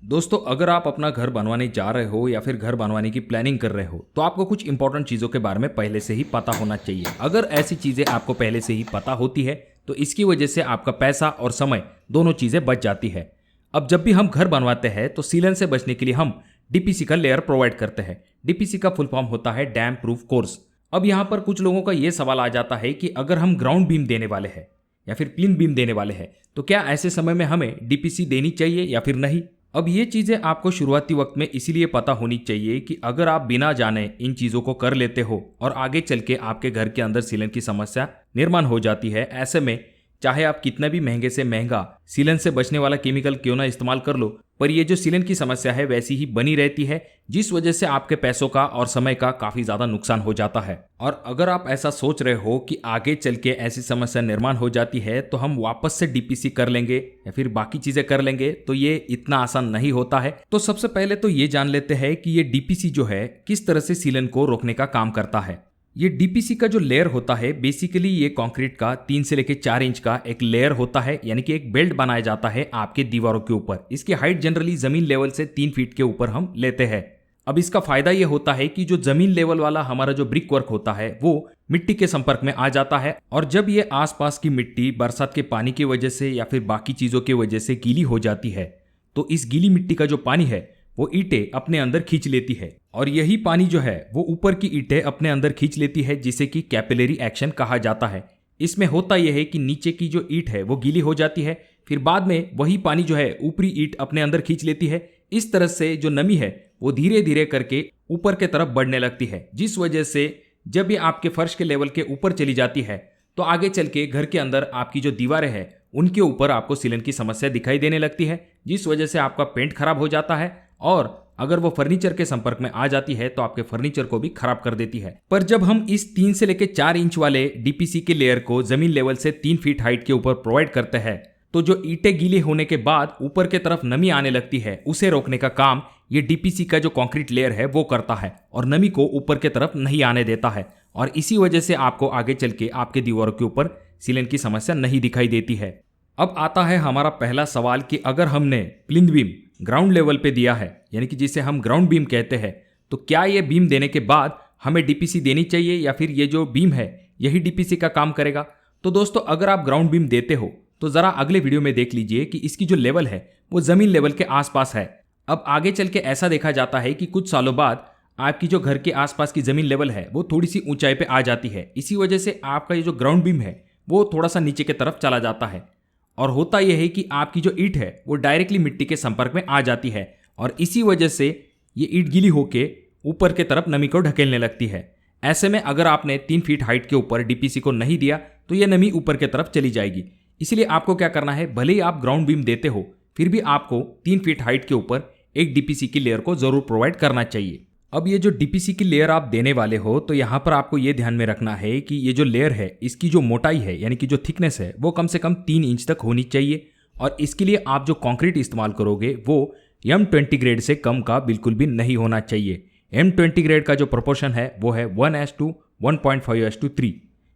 दोस्तों, अगर आप अपना घर बनवाने जा रहे हो या फिर घर बनवाने की प्लानिंग कर रहे हो तो आपको कुछ इंपॉर्टेंट चीज़ों के बारे में पहले से ही पता होना चाहिए। अगर ऐसी चीज़ें आपको पहले से ही पता होती है तो इसकी वजह से आपका पैसा और समय दोनों चीज़ें बच जाती है। अब जब भी हम घर बनवाते हैं तो सीलन से बचने के लिए हम डीपीसी का लेयर प्रोवाइड करते हैं। डीपीसी का फुल फॉर्म होता है डैम प्रूफ कोर्स। अब यहाँ पर कुछ लोगों का ये सवाल आ जाता है कि अगर हम ग्राउंड बीम देने वाले हैं या फिर प्लिंथ बीम देने वाले हैं तो क्या ऐसे समय में हमें डीपीसी देनी चाहिए या फिर नहीं। अब ये चीज़ें आपको शुरुआती वक्त में इसीलिए पता होनी चाहिए कि अगर आप बिना जाने इन चीज़ों को कर लेते हो और आगे चल के आपके घर के अंदर सीलन की समस्या निर्माण हो जाती है, ऐसे में चाहे आप कितना भी महंगे से महंगा सीलन से बचने वाला केमिकल क्यों ना इस्तेमाल कर लो, पर ये जो सीलन की समस्या है वैसी ही बनी रहती है, जिस वजह से आपके पैसों का और समय का काफी ज्यादा नुकसान हो जाता है। और अगर आप ऐसा सोच रहे हो कि आगे चल के ऐसी समस्या निर्माण हो जाती है तो हम वापस से डीपीसी कर लेंगे या फिर बाकी चीजें कर लेंगे, तो ये इतना आसान नहीं होता है। तो सबसे पहले तो ये जान लेते हैं कि ये डीपीसी जो है किस तरह से सीलन को रोकने का काम करता है। ये डीपीसी का जो लेयर होता है बेसिकली ये कंक्रीट का 3 से लेकर 4 इंच का एक लेयर होता है, यानी कि एक बेल्ट बनाया जाता है आपके दीवारों के ऊपर। इसकी हाइट जनरली जमीन लेवल से 3 फीट के ऊपर हम लेते हैं। अब इसका फायदा ये होता है कि जो जमीन लेवल वाला हमारा जो ब्रिक वर्क होता है वो मिट्टी के संपर्क में आ जाता है, और जब ये आसपास की मिट्टी बरसात के पानी की वजह से या फिर बाकी चीजों की वजह से गीली हो जाती है तो इस गीली मिट्टी का जो पानी है वो ईंटें अपने अंदर खींच लेती है, और यही पानी जो है वो ऊपर की ईंटें अपने अंदर खींच लेती है, जिसे कि कैपिलरी एक्शन कहा जाता है। इसमें होता यह है कि नीचे की जो ईंट है वो गीली हो जाती है, फिर बाद में वही पानी जो है ऊपरी ईंट अपने अंदर खींच लेती है। इस तरह से जो नमी है वो धीरे धीरे करके ऊपर के तरफ बढ़ने लगती है, जिस वजह से जब ये आपके फर्श के लेवल के ऊपर चली जाती है तो आगे चल के घर के अंदर आपकी जो दीवारें हैं उनके ऊपर आपको सीलन की समस्या दिखाई देने लगती है, जिस वजह से आपका पेंट खराब हो जाता है, और अगर वो फर्नीचर के संपर्क में आ जाती है तो आपके फर्नीचर को भी खराब कर देती है। पर जब हम इस 3 से लेकर 4 इंच वाले डीपीसी के लेयर को जमीन लेवल से 3 फीट हाइट के ऊपर प्रोवाइड करते हैं तो जो ईंटें गीले होने के बाद ऊपर के तरफ नमी आने लगती है उसे रोकने का काम ये डीपीसी का जो कंक्रीट लेयर है वो करता है, और नमी को ऊपर के तरफ नहीं आने देता है, और इसी वजह से आपको आगे चल के आपके दीवारों के ऊपर सीलन की समस्या नहीं दिखाई देती है। अब आता है हमारा पहला सवाल कि अगर हमने प्लिंथ बीम ग्राउंड लेवल पे दिया है, यानी कि जिसे हम ग्राउंड बीम कहते हैं, तो क्या ये बीम देने के बाद हमें डीपीसी देनी चाहिए या फिर ये जो बीम है यही डीपीसी का काम करेगा। तो दोस्तों, अगर आप ग्राउंड बीम देते हो तो जरा अगले वीडियो में देख लीजिए कि इसकी जो लेवल है वो जमीन लेवल के आसपास है। अब आगे चल के ऐसा देखा जाता है कि कुछ सालों बाद आपकी जो घर के आसपास की जमीन लेवल है वो थोड़ी सी ऊंचाई पे आ जाती है, इसी वजह से आपका ये जो ग्राउंड बीम है वो थोड़ा सा नीचे की तरफ चला जाता है, और होता यह है कि आपकी जो ईंट है वो डायरेक्टली मिट्टी के संपर्क में आ जाती है, और इसी वजह से ये ईंट गीली होके ऊपर के तरफ नमी को ढकेलने लगती है। ऐसे में अगर आपने 3 फीट हाइट के ऊपर डीपीसी को नहीं दिया तो ये नमी ऊपर के तरफ चली जाएगी। इसलिए आपको क्या करना है, भले ही आप ग्राउंड बीम देते हो फिर भी आपको 3 फीट हाइट के ऊपर एक डीपीसी की लेयर को जरूर प्रोवाइड करना चाहिए। अब ये जो डीपीसी की लेयर आप देने वाले हो तो यहाँ पर आपको ये ध्यान में रखना है कि ये जो लेयर है इसकी जो मोटाई है यानी कि जो थिकनेस है वो कम से कम 3 इंच तक होनी चाहिए, और इसके लिए आप जो कंक्रीट इस्तेमाल करोगे वो M20 ग्रेड से कम का बिल्कुल भी नहीं होना चाहिए। M20 ग्रेड का जो प्रोपोर्शन है वो है 1:1.5:3,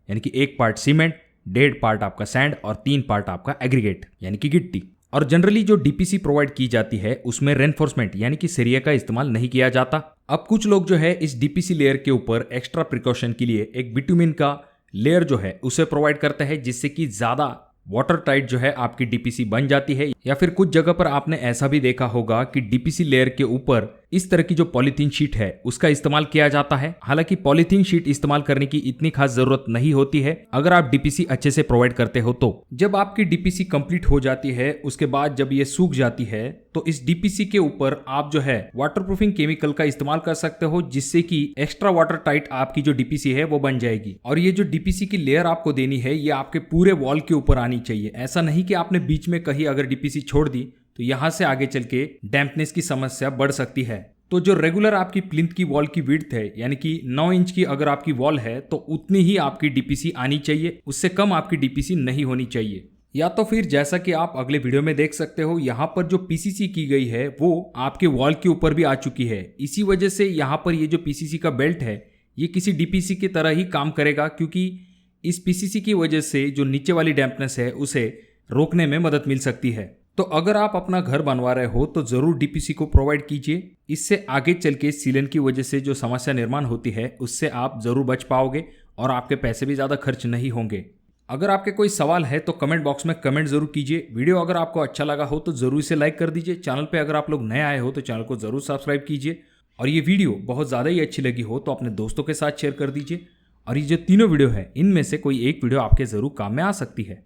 यानी कि 1 पार्ट सीमेंट, 1.5 पार्ट आपका सैंड और 3 पार्ट आपका एग्रीगेट यानी कि गिट्टी। और जनरली जो डीपीसी प्रोवाइड की जाती है उसमें रेनफोर्समेंट यानी कि सरिया का इस्तेमाल नहीं किया जाता। अब कुछ लोग जो है इस डीपीसी लेयर के ऊपर एक्स्ट्रा प्रिकॉशन के लिए एक बिटुमिन का लेयर जो है उसे प्रोवाइड करते हैं, जिससे कि ज्यादा वाटर टाइट जो है आपकी डीपीसी बन जाती है। या फिर कुछ जगह पर आपने ऐसा भी देखा होगा कि डीपीसी लेयर के ऊपर इस तरह की जो पॉलीथीन शीट है उसका इस्तेमाल किया जाता है। हालांकि पॉलीथीन शीट इस्तेमाल करने की इतनी खास जरूरत नहीं होती है अगर आप डीपीसी अच्छे से प्रोवाइड करते हो तो। जब आपकी डीपीसी कंप्लीट हो जाती है उसके बाद जब ये सूख जाती है तो इस डीपीसी के ऊपर आप जो है वाटरप्रूफिंग केमिकल का इस्तेमाल कर सकते हो, जिससे कि एक्स्ट्रा वाटर टाइट आपकी जो डीपीसी है वो बन जाएगी। और ये जो डीपीसी की लेयर आपको देनी है ये आपके पूरे वॉल के ऊपर आनी चाहिए। ऐसा नहीं कि आपने बीच में कहीं अगर डीपीसी छोड़ दी तो यहां से आगे चल के डैम्पनेस की समस्या बढ़ सकती है। तो जो रेगुलर आपकी प्लिंथ की वॉल की विड्थ है यानी कि 9 इंच की अगर आपकी वॉल है तो उतनी ही आपकी डीपीसी आनी चाहिए, उससे कम आपकी डीपीसी नहीं होनी चाहिए। या तो फिर जैसा कि आप अगले वीडियो में देख सकते हो यहाँ पर जो पीसीसी की गई है वो आपके वॉल के ऊपर भी आ चुकी है। इसी वजह से यहाँ पर ये जो पीसीसी का बेल्ट है ये किसी डीपीसी की तरह ही काम करेगा, क्योंकि इस पीसीसी की वजह से जो नीचे वाली डैम्पनेस है उसे रोकने में मदद मिल सकती है। तो अगर आप अपना घर बनवा रहे हो तो ज़रूर डीपीसी को प्रोवाइड कीजिए। इससे आगे चल के सीलन की वजह से जो समस्या निर्माण होती है उससे आप ज़रूर बच पाओगे और आपके पैसे भी ज़्यादा खर्च नहीं होंगे। अगर आपके कोई सवाल है तो कमेंट बॉक्स में कमेंट जरूर कीजिए। वीडियो अगर आपको अच्छा लगा हो तो ज़रूर इसे लाइक कर दीजिए। चैनल पे अगर आप लोग नए आए हो तो चैनल को ज़रूर सब्सक्राइब कीजिए। और ये वीडियो बहुत ज़्यादा ही अच्छी लगी हो तो अपने दोस्तों के साथ शेयर कर दीजिए। और ये जो तीनों वीडियो है इनमें से कोई एक वीडियो आपके ज़रूर काम में आ सकती है।